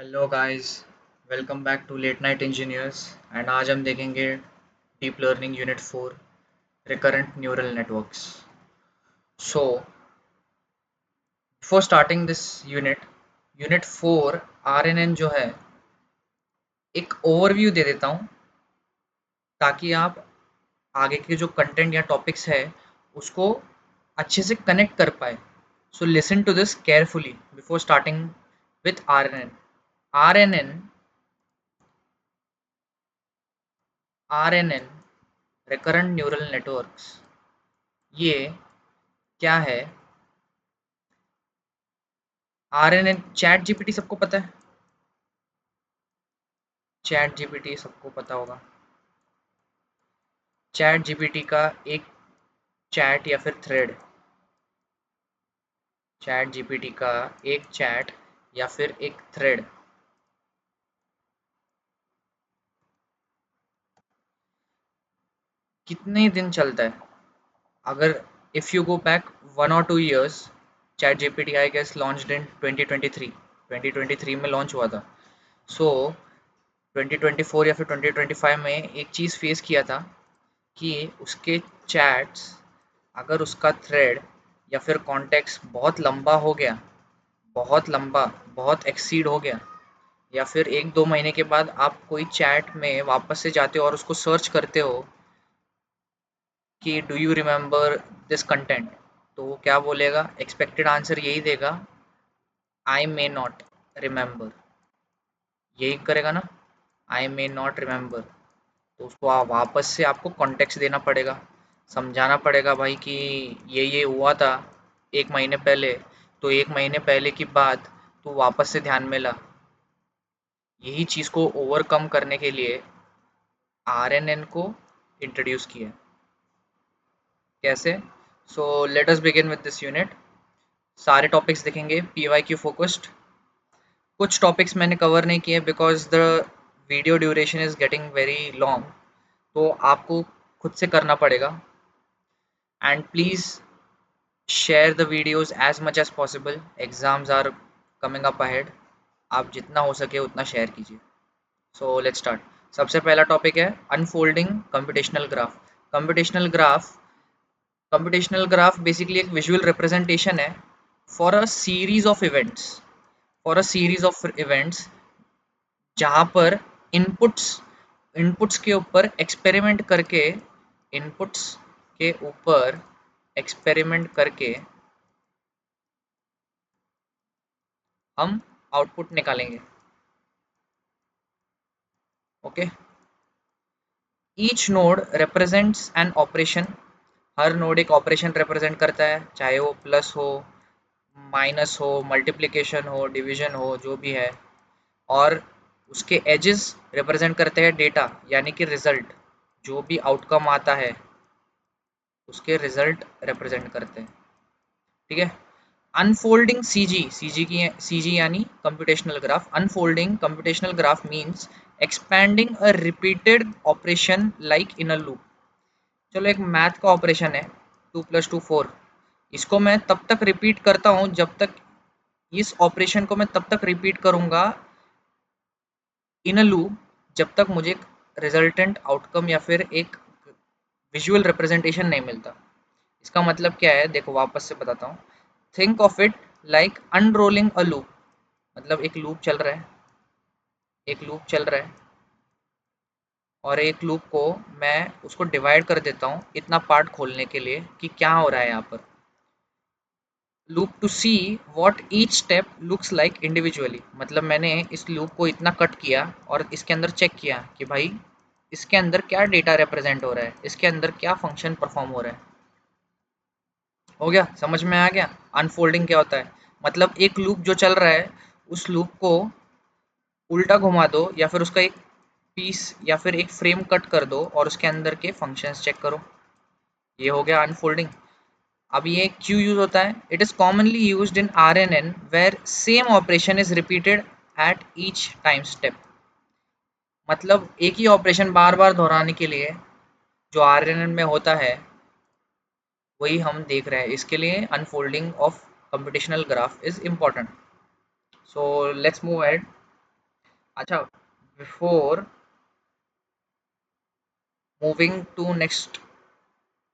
Hello guys, welcome back to late night engineers. And आज हम देखेंगे deep learning unit 4 recurrent neural networks. So before starting this unit unit 4 RNN जो है, एक overview दे देता हूँ ताकि आप आगे के जो कंटेंट या टॉपिक्स है उसको अच्छे से कनेक्ट कर पाए। So listen to this carefully before starting with RNN. RNN RNN recurrent neural networks, ये क्या है? आरएनएन चैट जीपीटी सबको पता है। चैट जीपीटी सबको पता होगा। चैट जीपीटी का एक चैट या फिर थ्रेड, चैट जीपीटी का एक चैट या फिर एक थ्रेड कितने दिन चलता है? अगर if you go back 1 or 2 years, chat GPT I guess launched in 2023। 2023 में लॉन्च हुआ था। सो 2024 या फिर 2025 में एक चीज़ फेस किया था कि उसके चैट्स, अगर उसका थ्रेड या फिर कॉन्टेक्स्ट बहुत लंबा हो गया, बहुत लंबा, बहुत एक्सीड हो गया, या फिर 1-2 महीने के बाद आप कोई चैट में वापस से जाते हो और उसको सर्च करते हो कि do you remember this content, तो वो क्या बोलेगा? एक्सपेक्टेड आंसर यही देगा, आई मे नॉट रिमेंबर। यही करेगा ना, आई मे नॉट रिमेंबर। तो उसको वापस से आपको कॉन्टेक्स्ट देना पड़ेगा, समझाना पड़ेगा भाई कि ये हुआ था 1 महीने पहले, तो 1 महीने पहले की बात तू वापस से ध्यान में ला। यही चीज़ को ओवरकम करने के लिए आरएनएन को इंट्रोड्यूस किया। कैसे? So let us begin with this unit. सारे टॉपिक्स देखेंगे, पीवाईक्यू फोकस्ड। कुछ टॉपिक्स मैंने कवर नहीं किए because the video duration is getting very long, तो आपको खुद से करना पड़ेगा। And please share the videos as much as possible. Exams are coming up ahead, आप जितना हो सके उतना शेयर कीजिए। So let's start. सबसे पहला टॉपिक है unfolding computational graph. Computational graph computational graph basically एक विजुअल रिप्रेजेंटेशन है for a series of events, जहाँ पर इनपुट्स इनपुट्स के ऊपर एक्सपेरिमेंट करके इनपुट्स के ऊपर एक्सपेरिमेंट करके हम आउटपुट निकालेंगे। Okay, each node represents an operation. Her node एक ऑपरेशन रिप्रेजेंट करता है, चाहे वो प्लस हो, माइनस हो, मल्टीप्लिकेशन हो, डिवीजन हो, जो भी है। और उसके एजेस रिप्रेजेंट करते हैं डेटा, यानी कि रिजल्ट। जो भी आउटकम आता है उसके रिजल्ट रिप्रेजेंट करते हैं। ठीक है। अनफोल्डिंग सीजी यानी computational graph. Unfolding computational graph means expanding a repeated operation like in a loop. चलो, एक मैथ का ऑपरेशन है, 2+2 4। इसको मैं तब तक रिपीट करता हूँ जब तक, इस ऑपरेशन को मैं तब तक रिपीट करूँगा इन अ लूप जब तक मुझे एक रिजल्टेंट आउटकम या फिर एक विजुअल रिप्रेजेंटेशन नहीं मिलता। इसका मतलब क्या है, देखो वापस से बताता हूँ। Think of it like unrolling a loop. मतलब एक लूप चल रहा है, एक लूप चल रहा है, और एक लूप को मैं उसको डिवाइड कर देता हूँ इतना पार्ट खोलने के लिए कि क्या हो रहा है यहाँ पर। Loop to see what each step looks like individually. मतलब मैंने इस लूप को इतना कट किया और इसके अंदर चेक किया कि भाई इसके अंदर क्या डेटा रिप्रेजेंट हो रहा है, इसके अंदर क्या फंक्शन परफॉर्म हो रहा है। हो गया? समझ में आ गया अनफोल्डिंग क्या होता है? मतलब एक लूप जो चल रहा है, उस लूप को उल्टा घुमा दो या फिर उसका एक पीस या फिर एक फ्रेम कट कर दो और उसके अंदर के फंक्शंस चेक करो। ये हो गया अनफोल्डिंग। अब ये क्यों यूज होता है? It is commonly used in RNN where same operation is repeated at each time step. मतलब एक ही ऑपरेशन बार बार दोहराने के लिए जो आरएनएन में होता है वही हम देख रहे हैं। इसके लिए unfolding of computational graph is important. So let's move ahead. अच्छा, before moving to next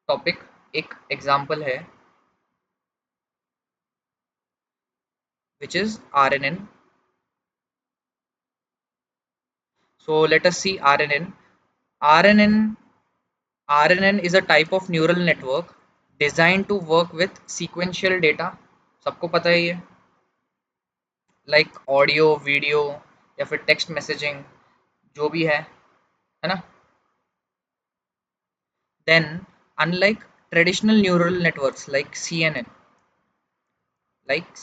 topic, एक एग्जांपल है which is RNN. So let us see RNN. RNN RNN is a type of neural network designed to work with sequential data. सबको पता ही है, like audio, video या फिर text messaging, जो भी है ना. Then, unlike traditional neural networks like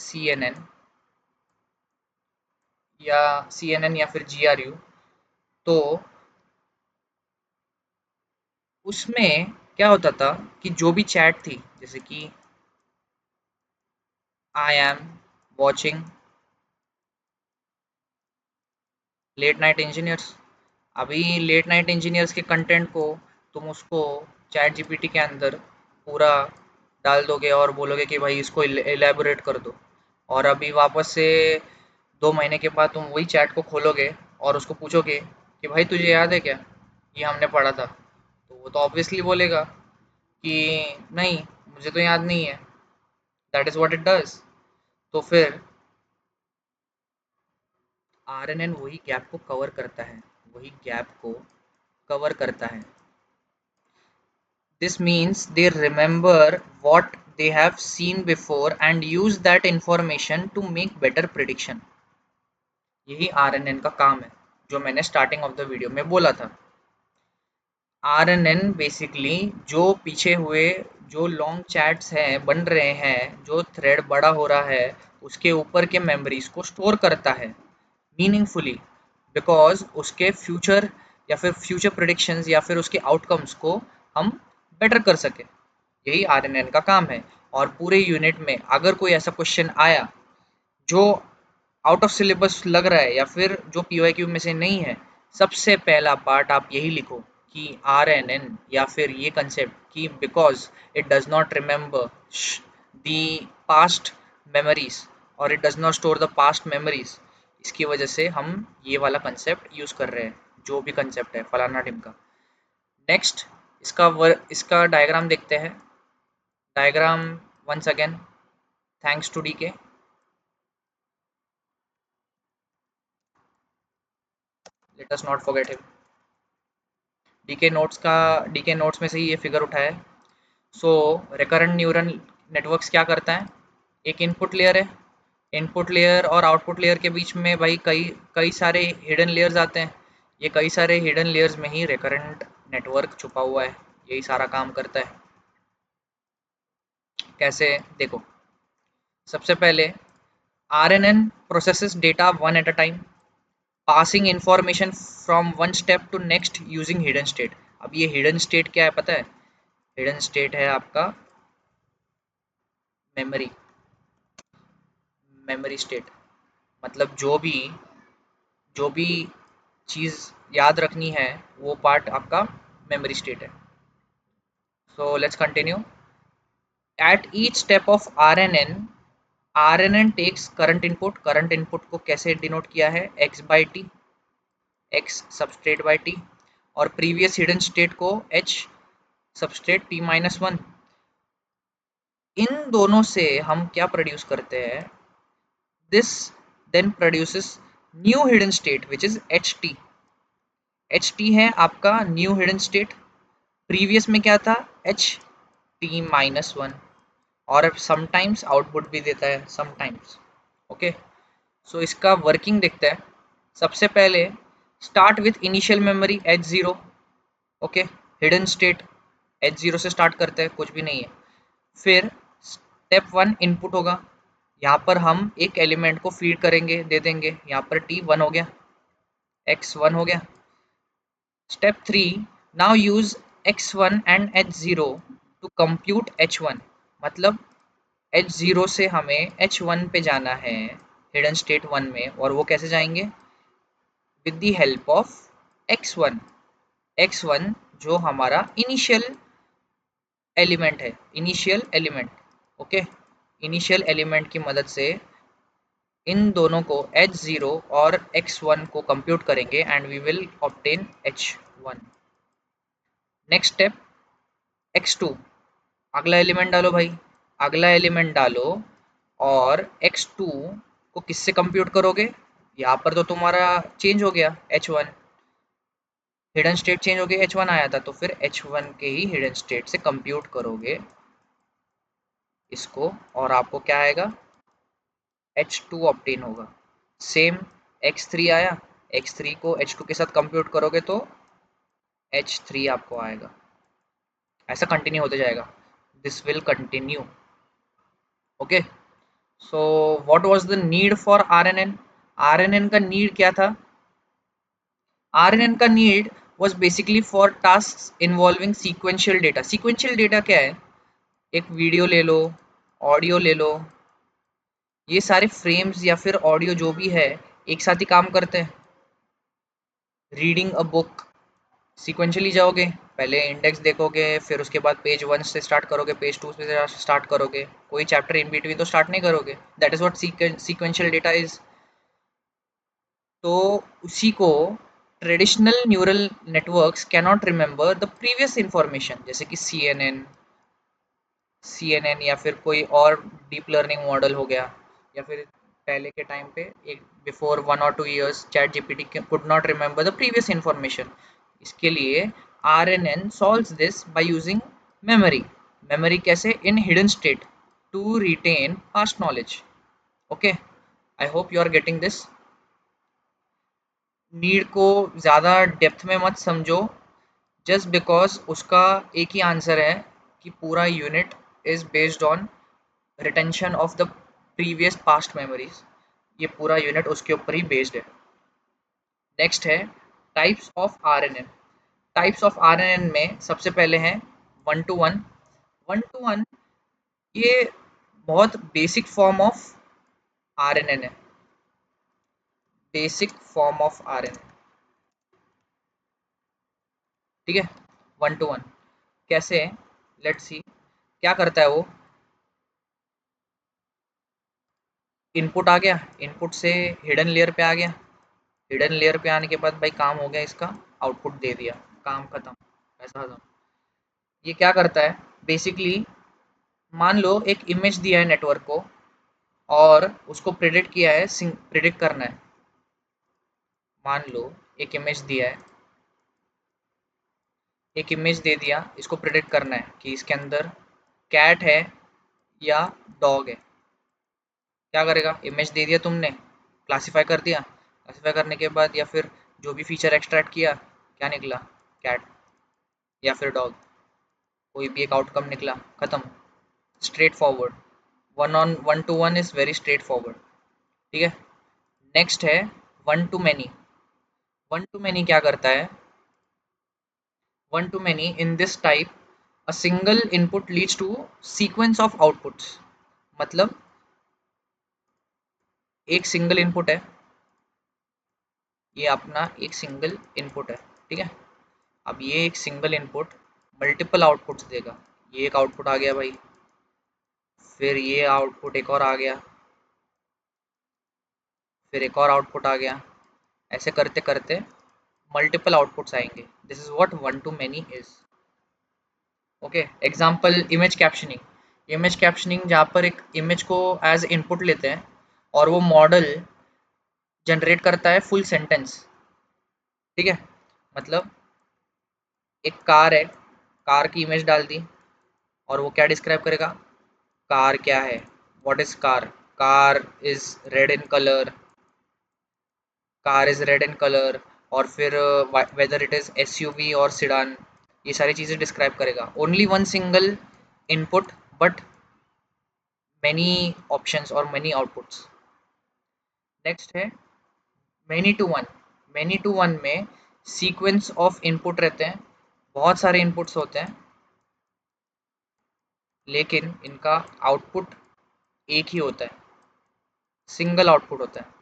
CNN या CNN या फिर GRU, तो उसमें क्या होता था कि जो भी चैट थी, जैसे कि I am watching late night engineers, अभी लेट नाइट इंजीनियर्स के कंटेंट को तुम उसको चैट जीपीटी के अंदर पूरा डाल दोगे और बोलोगे कि भाई इसको एलेबोरेट कर दो, और अभी वापस से 2 महीने के बाद तुम वही चैट को खोलोगे और उसको पूछोगे कि भाई तुझे याद है क्या, ये हमने पढ़ा था, तो वो तो ऑब्वियसली बोलेगा कि नहीं, मुझे तो याद नहीं है. That is what it does. तो फिर आरएनएन वही गैप को कवर करता है, वही गैप को कवर करता है. This means they remember what they have seen before and use that information to make better prediction. यही आरएनएन का काम है, जो मैंने स्टार्टिंग ऑफ द वीडियो में बोला था. आरएनएन बेसिकली जो पीछे हुए जो लॉन्ग चैट्स हैं बन रहे हैं, जो थ्रेड बड़ा हो रहा है, उसके ऊपर के मेमोरीज को स्टोर करता है मीनिंगफुली, बिकॉज उसके फ्यूचर या फिर फ्यूचर प्रेडिक्शंस या फिर उसके आउटकम्स को हम बेटर कर सके. यही आरएनएन का काम है. और पूरे यूनिट में अगर कोई ऐसा क्वेश्चन आया जो आउट ऑफ सिलेबस लग रहा है या फिर जो पीवाईक्यू में से नहीं है, सबसे पहला पार्ट आप यही लिखो कि आरएनएन या फिर ये कंसेप्ट कि because it does not remember the past memories और it does not store the past memories, इसकी वजह से हम ये वाला कंसेप्ट यूज़ कर रहे हैं, जो भी कंसेप्ट है फलाना ढिमका. नेक्स्ट, इसका डायग्राम देखते हैं. Diagram once again, thanks to DK. Let us not forget him. DK notes में से ही ये फिगर उठाया है. सो रिकरेंट न्यूरल नेटवर्क्स क्या करता है, एक इनपुट लेयर है, इनपुट लेयर और आउटपुट लेयर के बीच में भाई कई कई सारे हिडन लेयर्स आते हैं. ये कई सारे हिडन लेयर्स में ही रिकरेंट नेटवर्क छुपा हुआ है, यही सारा काम करता है. कैसे, देखो. सबसे पहले RNN processes data one at a time, passing information from one step to next using hidden state. अब ये hidden state क्या है पता है? hidden state है आपका मेमोरी, मेमोरी स्टेट. मतलब जो भी चीज़ याद रखनी है वो पार्ट आपका मेमोरी स्टेट है. So let's continue. At each step of RNN takes current input को कैसे डिनोट किया है, x/t, x substrate by t, और प्रीवियस हिडन स्टेट को h सबस्ट्रेट t-1. इन दोनों से हम क्या प्रोड्यूस करते हैं, this then produces new hidden state which is ht. ht है आपका न्यू हिडन स्टेट, प्रीवियस में क्या था ht-1, और समटाइम्स आउटपुट भी देता है समटाइम्स. ओके, सो इसका वर्किंग देखते हैं. सबसे पहले start with initial memory h0. Okay, hidden state h0 से स्टार्ट करते हैं, कुछ भी नहीं है. फिर स्टेप 1 इनपुट होगा, यहाँ पर हम एक एलिमेंट को फीड करेंगे, दे देंगे, यहाँ पर t1 हो गया, x1 हो गया. Step 3, now use x1 and h0 to compute h1. मतलब h0 से हमें h1 पे जाना है हिडन स्टेट 1 में, और वो कैसे जाएंगे, with the help of x1. x1 जो हमारा इनिशियल एलिमेंट है, initial element. Okay, initial element की मदद से इन दोनों को H0 और X1 को कंप्यूट करेंगे and we will obtain H1। Next step X2, अगला एलिमेंट डालो भाई, अगला एलिमेंट डालो और X2 को किससे कंप्यूट करोगे? यहाँ पर तो तुम्हारा चेंज हो गया H1, हिडन स्टेट चेंज हो गया, H1 आया था, तो फिर H1 के ही हिडन स्टेट से कंप्यूट करोगे इसको और आपको क्या आएगा? H2 ऑब्टेन होगा। सेम X3 आया, X3 को H2 के साथ कंप्यूट करोगे तो H3 आपको आएगा। ऐसा कंटिन्यू होते जाएगा, this will continue. Okay, so what was the need for RNN? RNN का नीड क्या था? आरएनएन का need was basically for tasks involving sequential data. Sequential data क्या है? एक वीडियो ले लो, ऑडियो ले लो, ये सारे फ्रेम्स या फिर ऑडियो जो भी है एक साथ ही काम करते हैं। रीडिंग अ बुक, सीक्वेंशियली जाओगे, पहले इंडेक्स देखोगे, फिर उसके बाद पेज 1 से स्टार्ट करोगे, पेज 2 से स्टार्ट करोगे, कोई चैप्टर इन बिटवीन तो स्टार्ट नहीं करोगे। That is what sequential data is. तो उसी को traditional neural networks cannot remember the previous information, जैसे कि CNN या फिर कोई और डीप लर्निंग मॉडल हो गया, या फिर पहले के टाइम पे एक before 1 or 2 years chat GPT could not remember the previous information. इसके लिए RNN solves this by using memory. Memory कैसे? In hidden state to retain past knowledge. Okay, I hope you are getting this. Need को ज़्यादा depth में मत समझो, just because उसका एक ही आंसर है कि पूरा unit is based on retention of the previous past memories. ये पूरा यूनिट उसके ऊपर ही बेस्ड है। नेक्स्ट है types of RNN. Types of RNN में सबसे पहले है 1 to 1। 1 to 1 ये बहुत बेसिक फॉर्म ऑफ आरएनएन है, बेसिक फॉर्म ऑफ आरएनएन। ठीक है, 1 to 1 कैसे है? लेट्स सी क्या करता है वो। इनपुट आ गया, इनपुट से हिडन लेयर पे आ गया, हिडन लेयर पे आने के बाद भाई काम हो गया इसका, आउटपुट दे दिया, काम खत्म, पैसा खत्म। ये क्या करता है बेसिकली? मान लो एक इमेज दिया है नेटवर्क को और उसको प्रिडिक्ट किया है, प्रिडिक्ट करना है। मान लो एक इमेज दिया है, एक इमेज दे दिया, इसको प्रिडिक्ट करना है कि इसके अंदर कैट है या डॉग है। क्या करेगा? इमेज दे दिया तुमने, क्लासीफाई कर दिया, क्लासीफाई करने के बाद या फिर जो भी फीचर एक्सट्रैक्ट किया, क्या निकला? कैट या फिर डॉग, कोई भी एक आउटकम निकला, खत्म, straight forward. 1 to 1 is very straight forward. ठीक है, नेक्स्ट है 1 to many। 1 to many क्या करता है? 1 to many in this type a single input leads to sequence of outputs. मतलब एक सिंगल इनपुट है, ये अपना एक सिंगल इनपुट है। ठीक है, अब ये एक सिंगल इनपुट मल्टीपल आउटपुट्स देगा। ये एक आउटपुट आ गया भाई, फिर ये आउटपुट एक और आ गया, फिर एक और आउटपुट आ गया, ऐसे करते करते मल्टीपल आउटपुट्स आएंगे। This is what 1 to many is. Okay, example image captioning. Image captioning जहाँ पर एक इमेज को एज इनपुट लेते हैं और वो मॉडल जनरेट करता है फुल सेंटेंस। ठीक है, मतलब एक कार है, कार की इमेज डाल दी और वो क्या डिस्क्राइब करेगा? कार क्या है, what is car? Car is red in colour, car is red in colour. और फिर वेदर इट इज एसयूवी और सिडान, ये सारी चीज़ें डिस्क्राइब करेगा। Only one single input but many options और मैनी आउटपुट्स। नेक्स्ट है many to one. Many to one में सीक्वेंस ऑफ इनपुट रहते हैं, बहुत सारे इनपुट्स होते हैं, लेकिन इनका आउटपुट एक ही होता है, सिंगल आउटपुट होता है।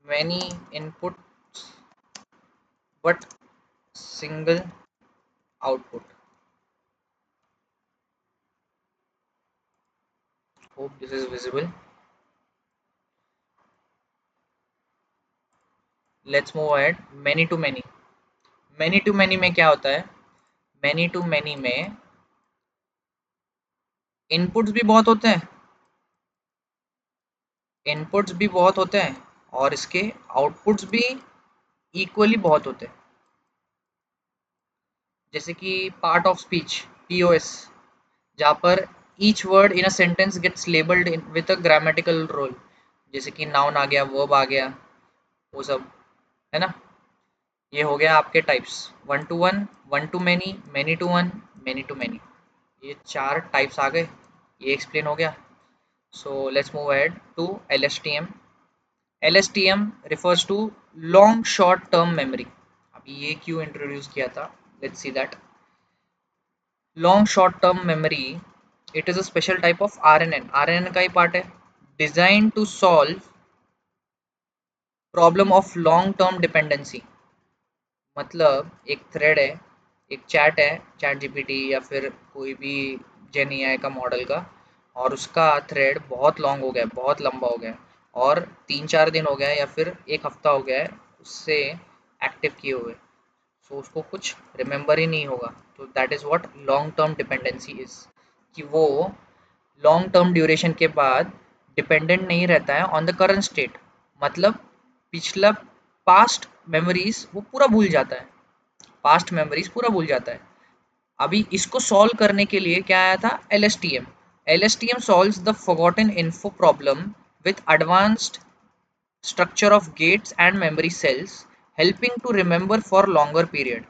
Many input but single output. Hope this is visible. Let's move ahead. Many to many. Many to many में क्या होता है? मैनी टू मैनी में इनपुट्स भी बहुत होते हैं, इनपुट्स भी बहुत होते हैं और इसके आउटपुट्स भी इक्वली बहुत होते हैं. जैसे कि पार्ट ऑफ स्पीच, पीओएस, जहाँ पर each word in a sentence gets labelled with a grammatical role. जैसे कि नाउन आ गया, वर्ब आ गया, वो सब है ना. ये हो गया आपके types. One to many to one, many to many. ये चार टाइप्स आ गए, ये एक्सप्लेन हो गया. So let's move ahead to LSTM. LSTM refers to long short term memory. अभी ये क्यों इंट्रोड्यूस किया था, let's see that. Long short term memory, it is a special type of RNN का ही पार्ट है. Design to solve problem of long term dependency. मतलब एक थ्रेड है, एक चैट है, चैट जीपीटी या फिर कोई भी जेन एआई का मॉडल का, और उसका थ्रेड बहुत लॉन्ग हो गया है, बहुत लंबा हो गया है, और 3-4 दिन हो गया है या फिर एक हफ्ता हो गया है उससे एक्टिव किए हुए. सो उसको कुछ रिमेंबर ही नहीं होगा. तो that is what long term dependency is. कि वो लॉन्ग टर्म ड्यूरेशन के बाद डिपेंडेंट नहीं रहता है ऑन द करंट स्टेट. मतलब पिछला पास्ट मेमोरीज वो पूरा भूल जाता है, पास्ट मेमोरीज पूरा भूल जाता है. अभी इसको सॉल्व करने के लिए क्या आया था? LSTM. LSTM solves the forgotten info problem with advanced structure of gates and memory cells helping to remember for longer period.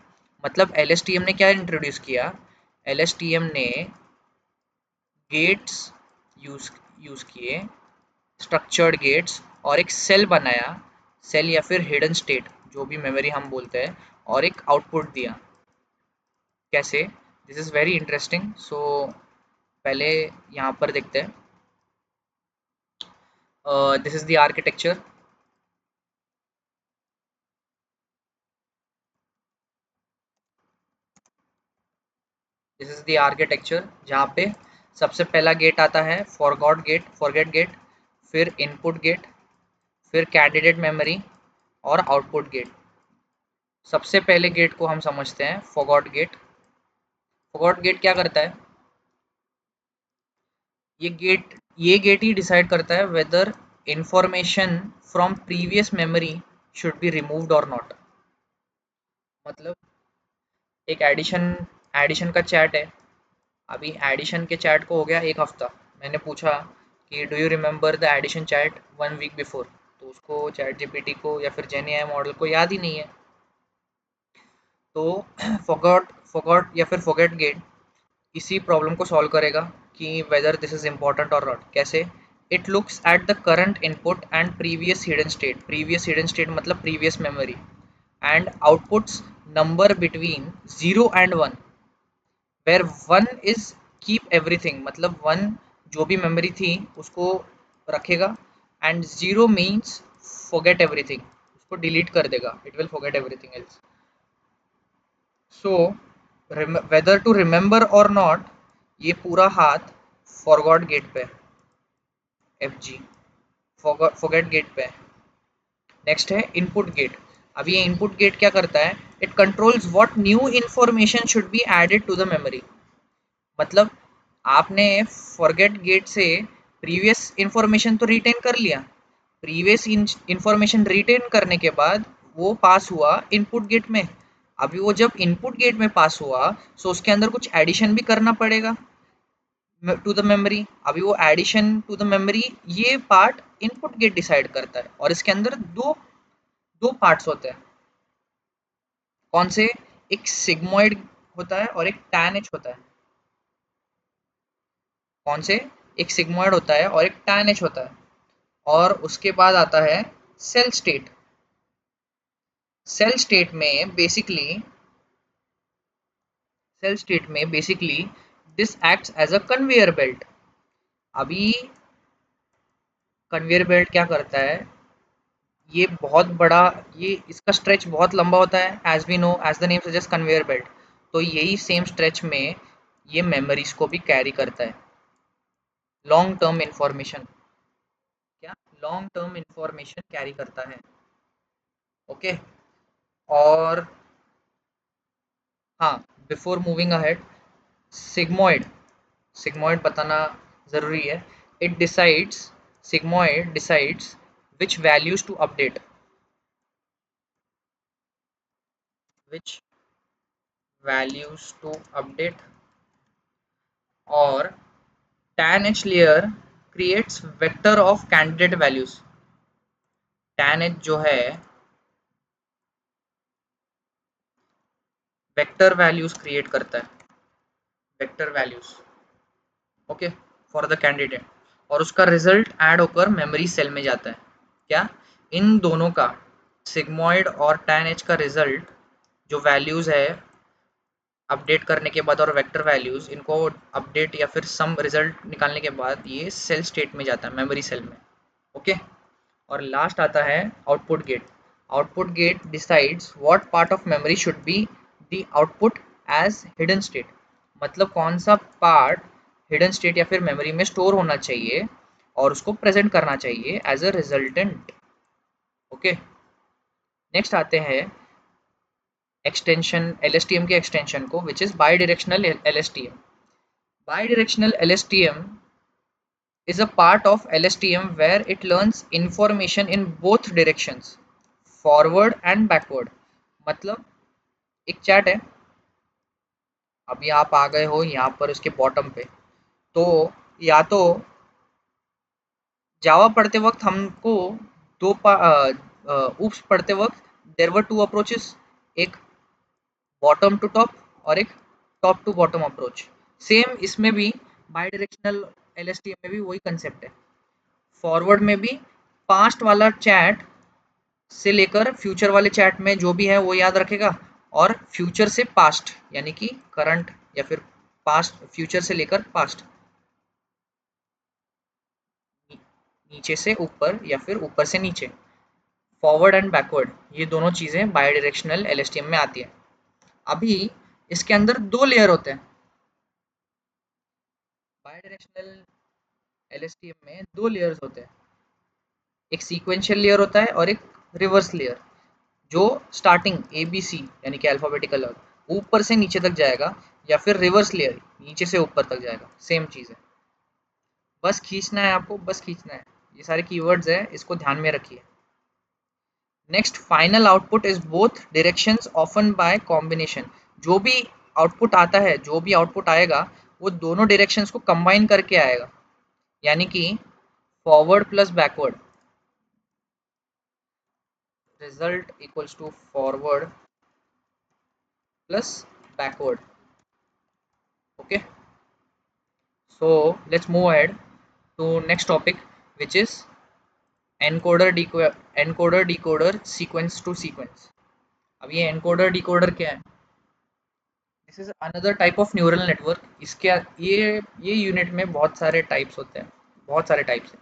मतलब LSTM ने क्या इंट्रोड्यूस किया? LSTM ने गेट्स यूज यूज किए, स्ट्रक्चर्ड गेट्स, और एक सेल बनाया, सेल या फिर हिडन स्टेट जो भी मेमोरी हम बोलते हैं, और एक आउटपुट दिया. कैसे? This is very interesting. So पहले यहाँ पर देखते हैं. This is the architecture. This is the architecture जहाँ पे सबसे पहला गेट आता है फॉरगॉट गेट, फिर इनपुट गेट, फिर कैंडिडेट मेमोरी, और आउटपुट गेट. सबसे पहले गेट को हम समझते हैं फॉरगॉट गेट. फॉरगॉट गेट क्या करता है? ये गेट ही डिसाइड करता है whether information from previous memory should be removed और नॉट. मतलब एक एडिशन का चैट है. अभी एडिशन के चैट को हो गया एक हफ्ता. मैंने पूछा कि do you remember the addition chat 1 week before, तो उसको चैट जीपीटी को या फिर जेन एआई मॉडल को याद ही नहीं है. तो फॉरगॉट या फिर फॉरगेट गेट इसी प्रॉब्लम को सॉल्व करेगा कि वेदर दिस इज इम्पोर्टेंट और नॉट. कैसे? It looks at the current input and previous hidden state मतलब previous memory, and outputs number between 0 and 1, where 1 is keep everything. मतलब 1 जो भी मेमोरी थी उसको रखेगा, एंड 0 मीन्स फॉरगेट एवरीथिंग, उसको डिलीट कर देगा, it will forget everything else. So whether to remember और नॉट, ये पूरा हाथ फॉरगॉट गेट पे, FG फॉरगेट गेट पे. नेक्स्ट है इनपुट गेट. अब ये इनपुट गेट क्या करता है? It controls what new information should be added to the memory. मतलब आपने फॉरगेट गेट से प्रीवियस इंफॉर्मेशन तो रिटेन कर लिया, प्रीवियस इंफॉर्मेशन रिटेन करने के बाद वो पास हुआ इनपुट गेट में. अभी वो जब इनपुट गेट में पास हुआ, सो उसके अंदर कुछ एडिशन भी करना पड़ेगा टू द मेमोरी. अभी वो एडिशन टू द मेमोरी, ये पार्ट इनपुट गेट डिसाइड करता है, और इसके अंदर दो दो पार्ट्स होते हैं. कौन से? एक सिग्मोइड होता है और एक टैन एच होता है. कौन से? एक सिग्मोइड होता है और एक टैन एच होता है. और उसके बाद आता है सेल स्टेट. सेल स्टेट में basically this acts as a conveyor belt. अभी कन्वेयर बेल्ट क्या करता है? ये बहुत बड़ा, ये इसका स्ट्रेच बहुत लंबा होता है, as we know, as the name suggest conveyor belt. तो यही सेम स्ट्रेच में ये मेमोरीज को भी कैरी करता है. लॉन्ग टर्म इंफॉर्मेशन, क्या लॉन्ग टर्म इंफॉर्मेशन कैरी करता है। ओके। और हाँ, before moving ahead, sigmoid, sigmoid बताना ज़रूरी है। It decides, sigmoid decides which values to update, which values to update, और tan h layer creates vector of candidate values। tan h जो है वेक्टर वैल्यूज क्रिएट करता है, vector values, okay, for the candidate, और उसका result add होकर memory cell में जाता है। क्या, इन दोनों का, सिग्मोइड और tan h का रिजल्ट जो वैल्यूज है अपडेट करने के बाद और वेक्टर वैल्यूज, इनको अपडेट या फिर सम रिजल्ट निकालने के बाद ये सेल स्टेट में जाता है, मेमोरी सेल में। ओके। और लास्ट आता है output gate. Output gate decides what part of memory should be the output as hidden state, मतलब कौन सा पार्ट हिडन स्टेट या फिर मेमोरी में स्टोर होना चाहिए और उसको प्रेजेंट करना चाहिए as a resultant. Okay. Next आते हैं एक्सटेंशन, LSTM के एक्सटेंशन को, which is bidirectional LSTM। Bidirectional LSTM is a part of LSTM where it learns information in both directions, forward and backward। मतलब एक chat है, अभी आप आ गए हो यहाँ पर उसके बॉटम पे, तो या तो जावा पढ़ते वक्त हमको दो ऊप्स पढ़ते वक्त देयर वर टू अप्रोचेस, एक बॉटम टू टॉप और एक top to bottom approach. Same इसमें भी बाई डायरेक्शनल LSTM में भी वही कंसेप्ट है। फॉरवर्ड में भी पास्ट वाला चैट से लेकर फ्यूचर वाले चैट में जो भी है वो याद रखेगा, और फ्यूचर से पास्ट यानी कि करंट या फिर पास्ट, फ्यूचर से लेकर पास्ट, नीचे से ऊपर या फिर ऊपर से नीचे, फॉरवर्ड एंड बैकवर्ड, ये दोनों चीज़ें बाई डायरेक्शनल LSTM में आती है। अभी इसके अंदर दो लेयर होते हैं, बाई डायरेक्शनल LSTM में दो लेयर्स होते हैं, एक सीक्वेंशियल लेयर होता है और एक रिवर्स लेयर, जो स्टार्टिंग ABC यानी कि अल्फ़ाबेटिकल ऊपर से नीचे तक जाएगा, या फिर रिवर्स लेयर नीचे से ऊपर तक जाएगा, सेम चीज़ है। बस खींचना है आपको, बस खींचना है, ये सारे कीवर्ड्स हैं, इसको ध्यान में रखिए। Next, final output is both directions often bye combination. जो भी आउटपुट आता है, जो भी आउटपुट आएगा, वो दोनों डायरेक्शंस को कंबाइन करके आएगा, यानी कि forward plus backward, result equals to forward plus backward. Okay, so let's move ahead to next topic, which is encoder decoder sequence to sequence। अब ये एनकोडर डिकोडर क्या है? This is another type of neural network. इसके ये unit में बहुत सारे types होते हैं, बहुत सारे टाइप्स हैं,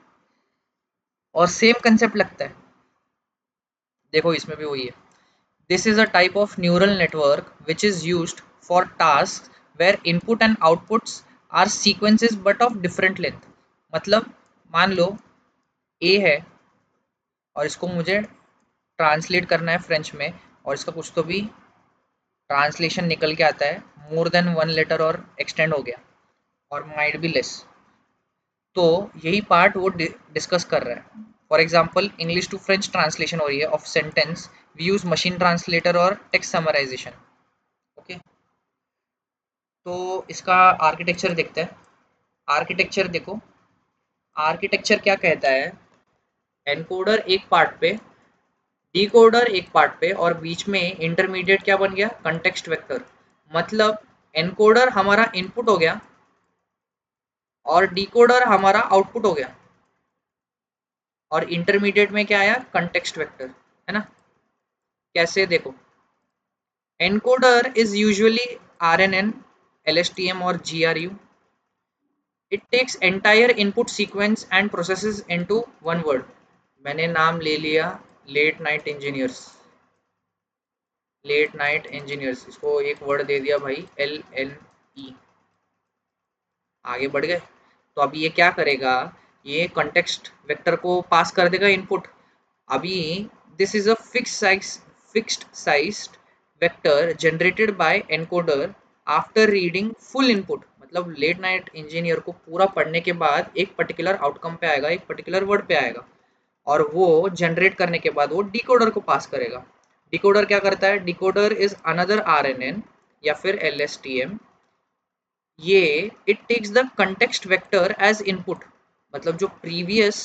और सेम कंसेप्ट लगता है। देखो इसमें भी वही है। This is a type of neural network which is used for task where input and outputs are sequences but of different length. मतलब मान लो ए है और इसको मुझे ट्रांसलेट करना है फ्रेंच में, और इसका कुछ तो भी ट्रांसलेशन निकल के आता है, मोर देन वन लेटर और एक्सटेंड हो गया, और माइट बी लेस। तो यही पार्ट वो डिस्कस कर रहा है। For example, English to French translation हो रही है of sentence, we use machine translator और टेक्स्ट समराइजेशन। ओके, तो इसका आर्किटेक्चर देखते हैं। आर्किटेक्चर देखो, आर्किटेक्चर क्या कहता है, एनकोडर एक पार्ट पे, डिकोडर एक पार्ट पे, और बीच में इंटरमीडिएट क्या बन गया, कंटेक्स्ट वेक्टर। मतलब एनकोडर हमारा इनपुट हो गया और डिकोडर हमारा आउटपुट हो गया, और इंटरमीडिएट में क्या आया, कंटेक्स्ट वेक्टर, है ना। कैसे, देखो, encoder is usually RNN, LSTM और GRU। It takes entire input sequence and processes into one word. मैंने नाम ले लिया, late night engineers, late night engineers, इसको एक वर्ड दे दिया भाई, LNE, आगे बढ़ गए। तो अभी ये क्या करेगा, ये कॉन्टेक्स्ट वेक्टर को पास कर देगा इनपुट। अभी this is a fixed sized vector generated by encoder after reading full input. मतलब लेट नाइट इंजीनियर को पूरा पढ़ने के बाद एक पर्टिकुलर आउटकम पे आएगा, एक पर्टिकुलर वर्ड पे आएगा, और वो जनरेट करने के बाद वो डिकोडर को पास करेगा। डिकोडर क्या करता है, डिकोडर इज अनदर आरएनएन या फिर एलएसटीएम। ये it takes the context vector as input. मतलब जो प्रीवियस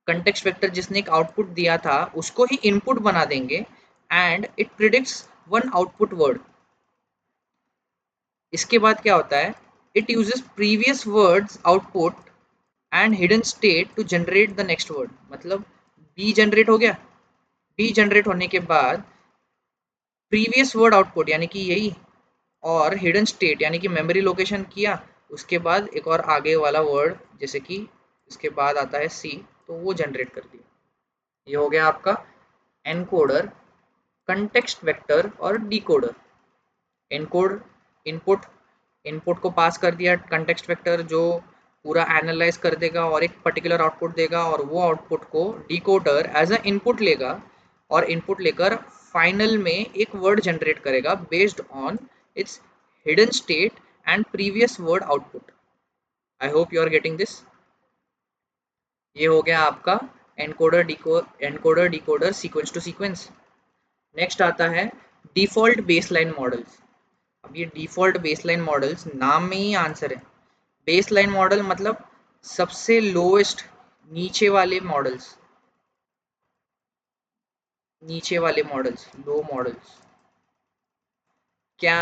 कंटेक्स्ट वेक्टर जिसने एक आउटपुट दिया था उसको ही इनपुट बना देंगे, and it predicts one output word. इसके बाद क्या होता है, it uses previous words output and hidden state to generate the next word. मतलब बी जनरेट हो गया, बी जनरेट होने के बाद प्रीवियस वर्ड आउटपुट यानी कि यही, और हिडन स्टेट यानी कि मेमोरी लोकेशन किया, उसके बाद एक और आगे वाला वर्ड जैसे कि इसके बाद आता है सी, तो वो जनरेट कर दिया। ये हो गया आपका एनकोडर, कंटेक्स्ट वेक्टर और डिकोडर। एनकोड इनपुट, इनपुट को पास कर दिया कंटेक्स्ट वेक्टर जो पूरा एनालाइज कर देगा और एक पर्टिकुलर आउटपुट देगा, और वो आउटपुट को डिकोडर एज अ इनपुट लेगा, और इनपुट लेकर फाइनल में एक वर्ड जनरेट करेगा based on its hidden state and previous word output. I hope you are getting this. ये हो गया आपका encoder decoder sequence to sequence. Next आता है डिफॉल्ट बेसलाइन मॉडल्स। अब ये डिफॉल्ट बेसलाइन मॉडल्स नाम में ही आंसर है। बेसलाइन मॉडल मतलब सबसे लोएस्ट, नीचे वाले मॉडल्स, नीचे वाले मॉडल्स, लो मॉडल्स। क्या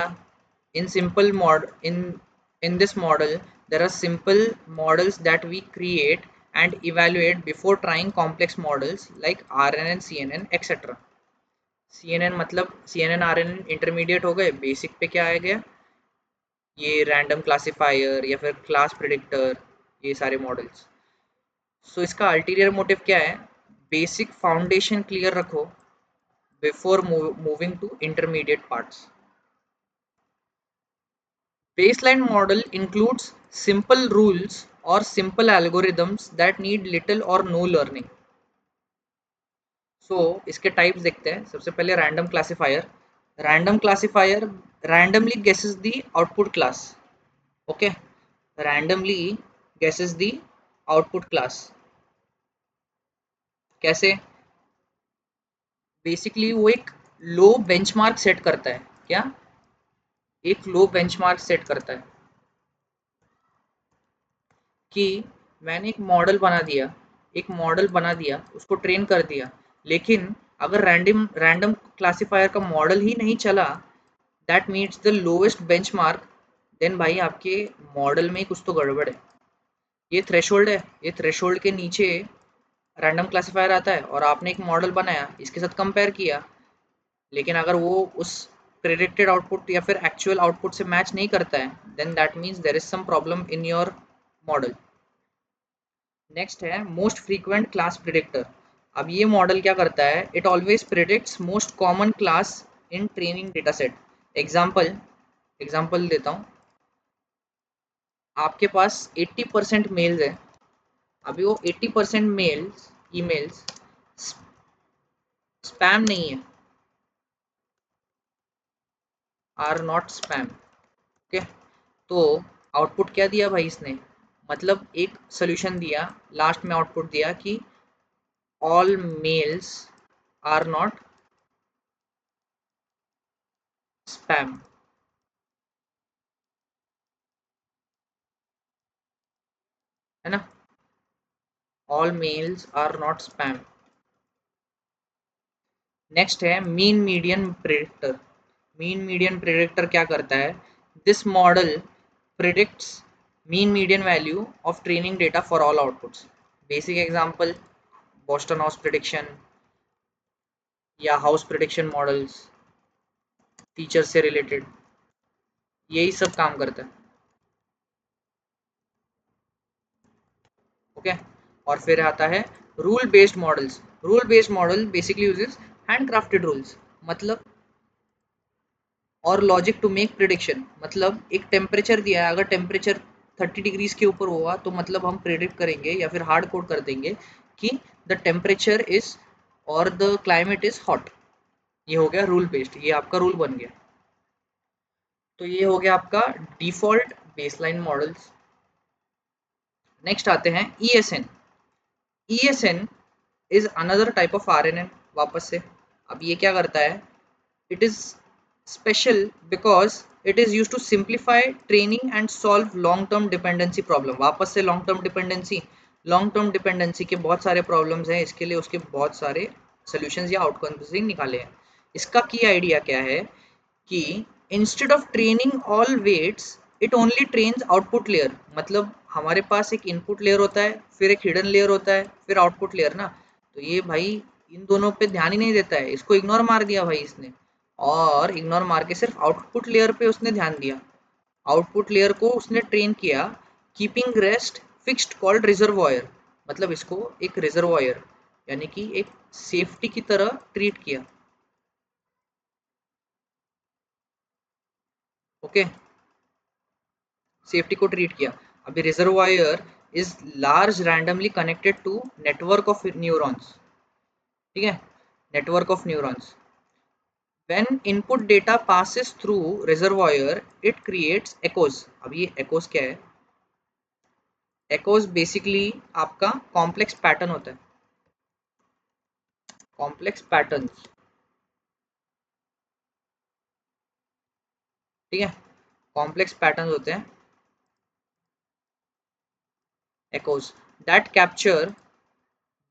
in simple mod in this model there are simple models that we create and evaluate before trying complex models like RNN, CNN, etc. CNN मतलब CNN RNN intermediate हो गए, basic पे क्या आ गया, ये रैंडम क्लासिफायर या फिर क्लास प्रिडिक्टर, ये सारे मॉडल्स। सो इसका अल्टीरियर मोटिव क्या है, बेसिक फाउंडेशन क्लियर रखो before moving to intermediate parts. Baseline model includes simple rules or simple algorithms that need little or no learning. So इसके टाइप्स देखते हैं। सबसे पहले random classifier. Random classifier randomly guesses the output class. Okay, randomly guesses the output class. कैसे, basically वो एक लो benchmark set करता है। क्या, एक लो बेंचमार्क सेट करता है कि मैंने एक मॉडल बना दिया, एक मॉडल बना दिया, उसको ट्रेन कर दिया, लेकिन अगर रैंडम रैंडम क्लासिफायर का मॉडल ही नहीं चला that meets the lowest benchmark, then भाई आपके मॉडल में कुछ तो गड़बड़ है। ये थ्रेशोल्ड है, ये थ्रेशोल्ड के नीचे रैंडम क्लासिफायर आता है, और आपने एक मॉडल बनाया, इसके साथ कंपेयर किया, लेकिन अगर वो उस प्रेडिक्टेड आउटपुट या फिर एक्चुअल आउटपुट से मैच नहीं करता है, then that means there is some problem in your model. Next है मोस्ट फ्रीक्वेंट क्लास प्रिडिक्टर। अब ये मॉडल क्या करता है, it always predicts most common class in training data set. Example देता हूँ, आपके पास 80% मेल्स है। अभी वो 80% मेल्स ईमेल्स स्पैम नहीं है, आर नॉट स्पैम। ओके, तो आउटपुट क्या दिया भाई इसने, मतलब एक सोल्यूशन दिया, लास्ट में आउटपुट दिया कि all mails are not spam, है ना, all mails are not spam. Next है mean median predictor. Mean median predictor क्या करता है, this model predicts mean median value of training data for all outputs. Basic example Boston house prediction या house prediction models, teacher से related, यही सब काम करता है। ओके, और फिर आता है rule based models. Rule based model basically uses hand crafted rules, मतलब और लॉजिक टू मेक प्रिडिक्शन। मतलब एक टेम्परेचर दिया है, अगर टेम्परेचर 30 डिग्रीज के ऊपर हुआ तो मतलब हम प्रेडिक्ट करेंगे या फिर हार्ड कोड कर देंगे कि द टेम्परेचर इज और द क्लाइमेट इज हॉट। ये हो गया रूल बेस्ड, ये आपका रूल बन गया। तो ये हो गया आपका डिफॉल्ट बेसलाइन मॉडल्स। नेक्स्ट आते हैं ESN। ESN is another type of RNN वापस से। अब ये क्या करता है, it is special because it is used to simplify training and solve long term dependency problem। वापस से लॉन्ग टर्म डिपेंडेंसी के बहुत सारे प्रॉब्लम्स हैं, इसके लिए उसके बहुत सारे सॉल्यूशंस या आउटकम्स निकाले हैं। इसका की आइडिया क्या है कि instead of training all weights it only trains output layer. मतलब हमारे पास एक इनपुट लेयर होता है, फिर एक हिडन लेयर होता है, फिर आउटपुट लेयर ना। तो ये भाई इन दोनों पे ध्यान ही नहीं देता है, इसको इग्नोर मार दिया भाई इसने, और इग्नोर मार के सिर्फ आउटपुट लेयर पे उसने ध्यान दिया। आउटपुट लेयर को उसने ट्रेन किया keeping rest fixed called reservoir. मतलब इसको एक रिजर्वॉयर यानी कि एक सेफ्टी की तरह ट्रीट किया। ओके, सेफ्टी को ट्रीट किया। अभी reservoir is large randomly connected to network of neurons. ठीक है, network of neurons. When input data passes through reservoir it creates echoes। अब ये echoes क्या है, echoes बेसिकली आपका कॉम्प्लेक्स पैटर्न होता है, कॉम्प्लेक्स पैटर्न्स। ठीक है, कॉम्प्लेक्स पैटर्न्स होते हैं echoes that capture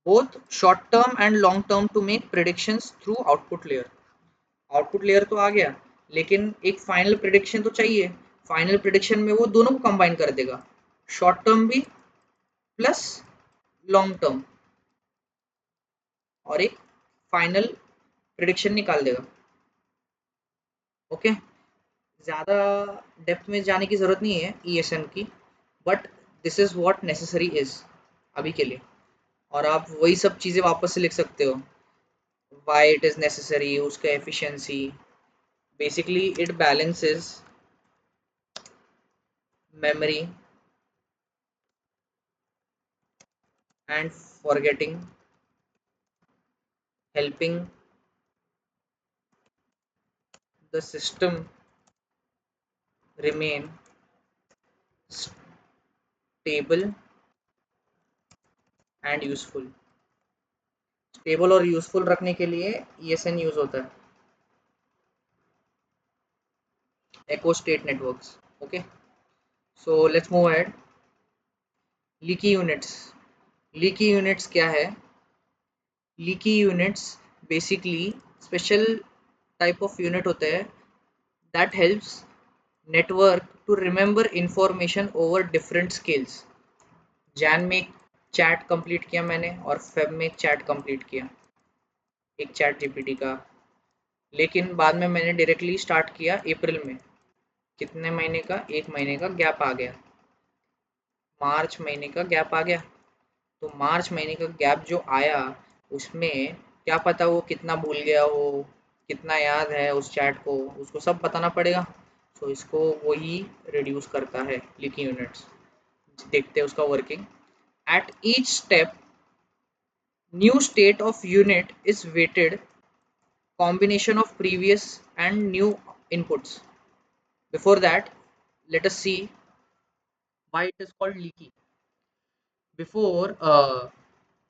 both short term and long term to make predictions through output layer। Output layer तो आ गया, लेकिन एक फाइनल प्रिडिक्शन तो चाहिए। फाइनल प्रिडिक्शन में वो दोनों को कंबाइन कर देगा, शॉर्ट टर्म भी प्लस लॉन्ग टर्म, और एक फाइनल प्रिडिक्शन निकाल देगा। ओके, ज़्यादा डेप्थ में जाने की ज़रूरत नहीं है ESN की, but this is what necessary is अभी के लिए। और आप वही सब चीज़ें वापस से लिख सकते हो, वाई इट इज़ नेसेसरी, उसका efficiency. Basically it balances memory and forgetting, helping the system remain stable and useful। Stable और यूजफुल रखने के लिए ESN यूज होता है, echo state networks। Okay, so let's move ahead. Leaky units. Leaky units क्या है, leaky units basically special type of unit होते हैं that helps network to remember information over different scales. जैन में एक चैट कंप्लीट किया मैंने, और फेब में एक चैट कंप्लीट किया, एक चैट जीपीटी का। लेकिन बाद में मैंने डायरेक्टली स्टार्ट किया अप्रैल में। कितने महीने का, एक महीने का गैप आ गया, मार्च महीने का गैप आ गया। तो मार्च महीने का गैप जो आया, उसमें क्या पता वो कितना भूल गया हो, कितना याद है उस चैट को, उसको सब बताना पड़ेगा। तो इसको वही रिड्यूस करता है लीकी यूनिट्स। देखते हैं उसका working. At each step new state of unit is weighted combination of previous and new inputs। Before that, let us see why it is called leaky। Before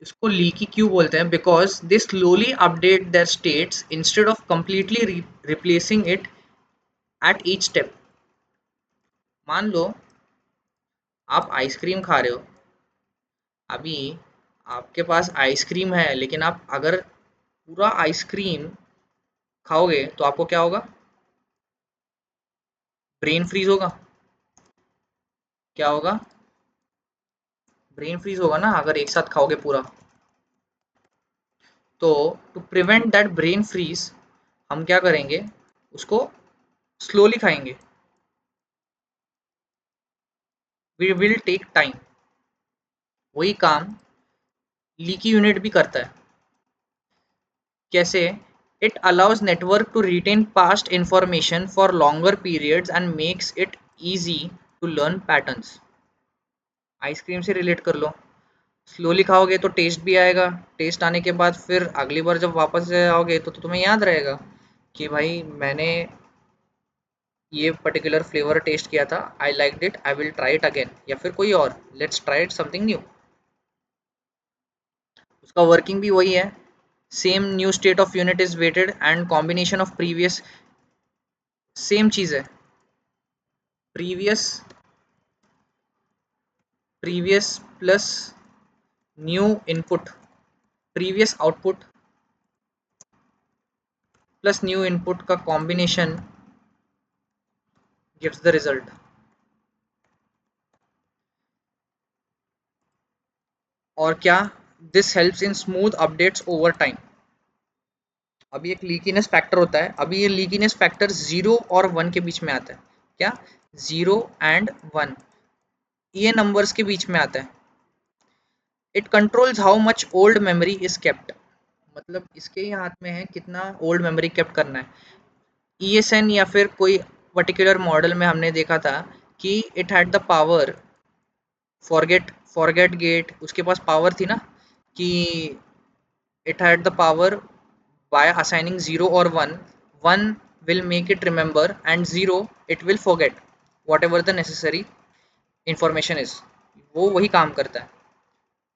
इसको leaky क्यों बोलते हैं, because they slowly update their states instead of completely replacing it at each step। मान लो आप ice cream खा रहे हो, अभी आपके पास आइसक्रीम है, लेकिन आप अगर पूरा आइसक्रीम खाओगे तो आपको क्या होगा, ब्रेन फ्रीज होगा। क्या होगा, ब्रेन फ्रीज होगा ना, अगर एक साथ खाओगे पूरा। तो to prevent that brain freeze हम क्या करेंगे, उसको स्लोली खाएंगे, वी विल टेक टाइम। वही काम लीकी यूनिट भी करता है। कैसे, it allows network to retain past information for longer periods and makes it easy to learn patterns. Ice cream से रिलेट कर लो, स्लोली खाओगे तो टेस्ट भी आएगा, टेस्ट आने के बाद फिर अगली बार जब वापस से आओगे तो तुम्हें याद रहेगा कि भाई मैंने ये पर्टिकुलर फ्लेवर टेस्ट किया था, I like it, I will try it again, या फिर कोई और, let's try it something new. उसका वर्किंग भी वही है, same new state of unit is weighted and combination of previous, same चीज़ है, previous previous plus new input, previous output plus new input का कॉम्बिनेशन गिव्स द रिजल्ट। और क्या, this helps in smooth updates over time. अभी एक लीकीनेस factor होता है, अभी ये लीकीनेस फैक्टर 0 और 1 के बीच में आता है। क्या? 0 एंड 1, ये नंबर्स के बीच में आता है। It controls how much old memory is kept, मतलब इसके ही हाथ में है कितना ओल्ड मेमोरी केप्ट करना है। ईएसएन या फिर कोई पर्टिकुलर मॉडल में हमने देखा था कि it had the power, forget gate, उसके पास पावर थी ना कि it had the power by assigning 0 or 1, 1 will make it remember and 0 it will forget whatever the necessary information is, वो वही काम करता है।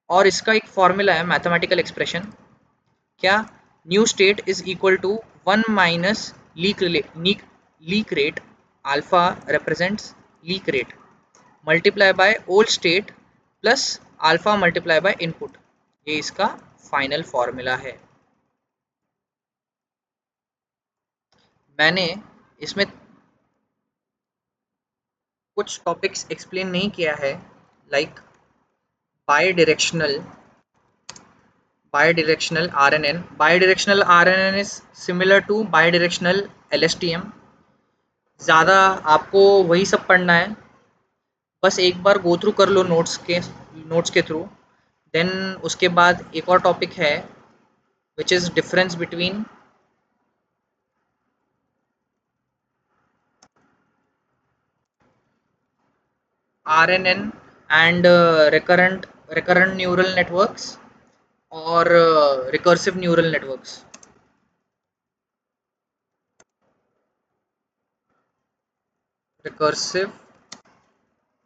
और इसका एक फॉर्मूला है, मैथमेटिकल एक्सप्रेशन। क्या? New state is equal to 1 minus leak rate, alpha represents leak rate, multiply by old state plus alpha multiply by input, ये इसका फाइनल फॉर्मूला है। मैंने इसमें कुछ टॉपिक्स एक्सप्लेन नहीं किया है, like by directional RNN, by directional RNN is similar two by directional LSTM। ज़्यादा आपको वही सब पढ़ना है, बस एक बार गो थ्रू कर लो नोट्स के थ्रू। देन उसके बाद एक और टॉपिक है which is difference between RNN and recurrent neural networks और recursive neural networks. Recursive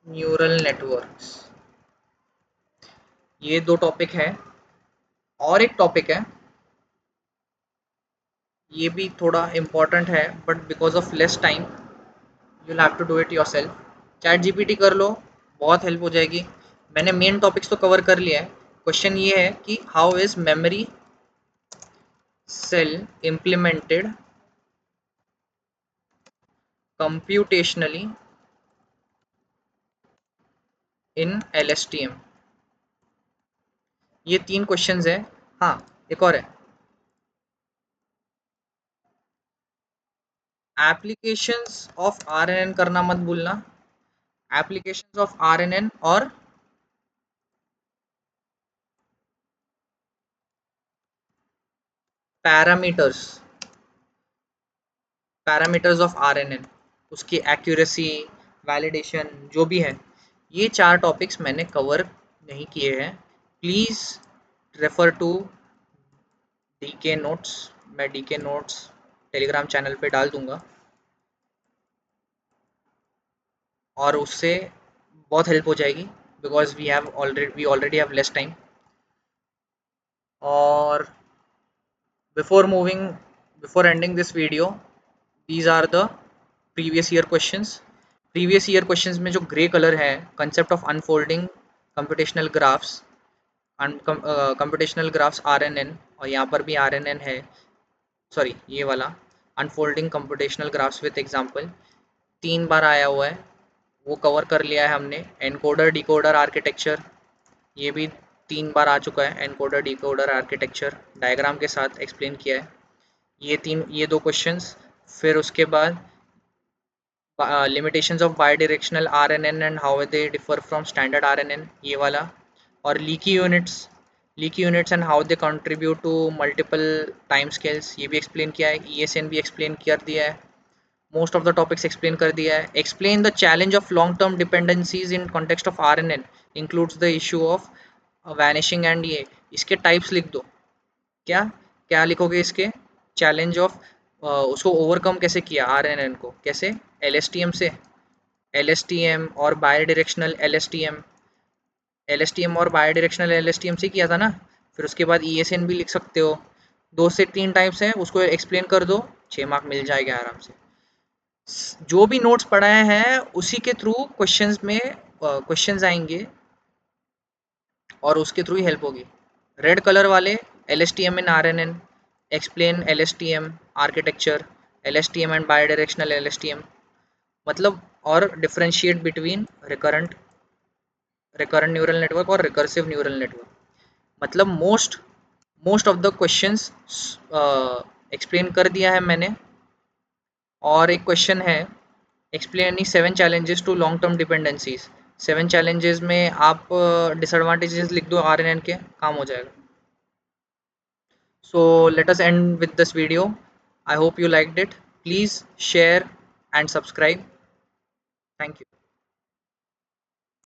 neural networks, ये दो टॉपिक हैं। और एक टॉपिक है, ये भी थोड़ा इम्पोर्टेंट है but because of less time you will have to do it yourself. Chat GPT कर लो, बहुत हेल्प हो जाएगी। मैंने मेन टॉपिक्स तो कवर कर लिया है। क्वेश्चन ये है कि how is memory cell implemented computationally in LSTM। ये 3 क्वेश्चंस है। हाँ, एक और है, एप्लीकेशंस ऑफ RNN करना मत भूलना, एप्लीकेशंस ऑफ RNN और पैरामीटर्स पैरामीटर्स ऑफ RNN, उसकी एक्यूरेसी, वैलिडेशन, जो भी है, ये 4 टॉपिक्स मैंने कवर नहीं किए हैं। Please refer to DK notes, मैं डीके नोट्स टेलीग्राम चैनल पे डाल दूंगा और उससे बहुत हेल्प हो जाएगी because we already have less time. और before moving before ending this video, these are the previous year questions में जो ग्रे कलर है, concept of unfolding computational graphs, computational graphs RNN, और यहाँ पर भी RNN है, सॉरी ये वाला unfolding computational graphs with example, 3 बार आया हुआ है, वो कवर कर लिया है हमने। एनकोडर डिकोडर आर्किटेक्चर, ये भी 3 बार आ चुका है, एनकोडर डिकोडर आर्किटेक्चर डायग्राम के साथ एक्सप्लेन किया है। ये 2 क्वेश्चंस, फिर उसके बाद limitations of bidirectional RNN and how they differ from standard RNN, ये वाला, और leaky units and how they contribute to multiple time scales, ये भी एक्सप्लेन किया है। ESN भी एक्सप्लेन कर दिया है। Most of the topics explain कर दिया है। Explain the challenge of long term dependencies in context of RNN, includes the issue of vanishing and ये इसके टाइप्स लिख दो। क्या क्या लिखोगे इसके? चैलेंज ऑफ उसको ओवरकम कैसे किया RNN को, कैसे? LSTM से, LSTM और बाई डायरेक्शनल LSTM और बाई डायरेक्शनल LSTM से किया था ना। फिर उसके बाद ESN भी लिख सकते हो। 2 से 3 टाइप्स हैं, उसको एक्सप्लेन कर दो, 6 मार्क मिल जाएंगे आराम से। जो भी नोट्स पढ़ाए हैं उसी के थ्रू क्वेश्चंस में क्वेश्चंस आएंगे और उसके थ्रू ही हेल्प होगी। रेड कलर वाले LSTM in RNN, explain LSTM architecture, LSTM and bidirectional LSTM, मतलब और differentiate between recurrent neural network और रिकर्सिव न्यूरल नेटवर्क। मतलब most of the questions explain कर दिया है मैंने। और एक क्वेश्चन है, explain any 7 challenges to long term dependencies. 7 challenges में आप डिसएडवांटेजेस लिख दो RNN के, काम हो जाएगा। So let us end with this video. I hope you liked it. Please share and subscribe.